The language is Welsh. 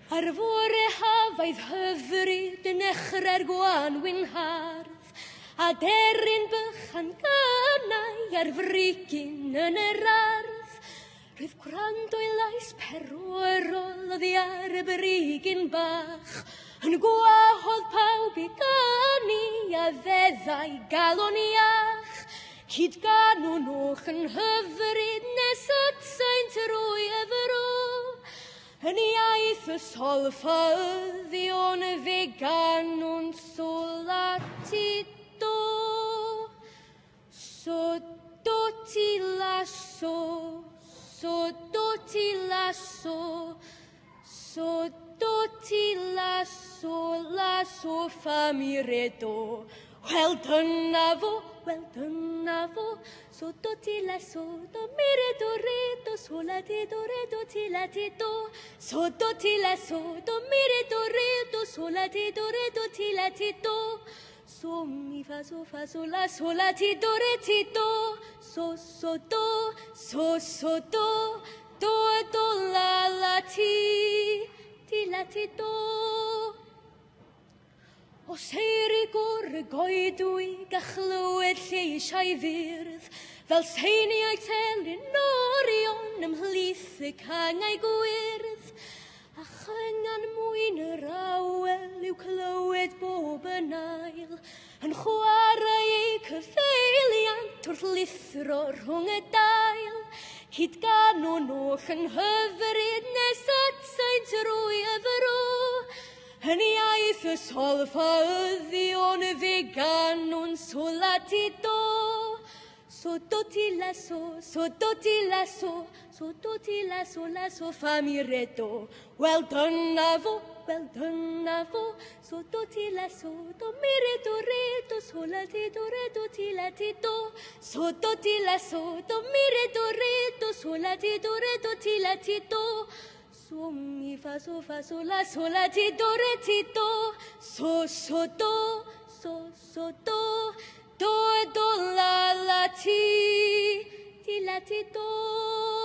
Ar fore hafaidd hyfryd yn echrau'r gwanwyn hardd, a deryn bychan gannau ar frigyn yn yr ardd. Rwydd gwrando i lais perwerol oddi ar y brigyn bach, yn gwahodd pawb i ganu a feddau galon iach. Hyd ganwn o'ch yn hyfryd nes ytsain trwy efro, yn iaith y solffyddion fe ganwn solatito. So do ti lasso, so do ti lasso, so do ti lasso, lasso famiredo. Wel dyna fo, so do ti lasso, do mi redo redo, so la ti do redo ti la ti do. So do ti lasso, do mi redo redo, so la ti do redo ti la ti do. So mi fa so la ti do re ti do. So do, do la ti la ti do. O seirig o'r goedwi gachlywed lleisiau fyrdd, fel seiniau telyn orion ymhlith y cangau gwyrdd. A chyngan mwyn yr awel yw clywed bob yn ail, yn chwarae ei cyfeiliant wrth lithro rhwng y dail. Hyd ganwn o'ch yn hyfryd nes atsain trwy efro, yn iaith y solffyddion fe ganwn solatito. So do ti lasso, so do ti lasso, so do ti lasso, lasso famiredo. Wel dyna fo, so do ti lasso, do mi redo redo, so la ti do redo ti la ti do. So do ti lasso, do mi redo redo, so la ti do redo ti la ti do. So mi fa so la ti do re ti do. So do, do la ti la ti do.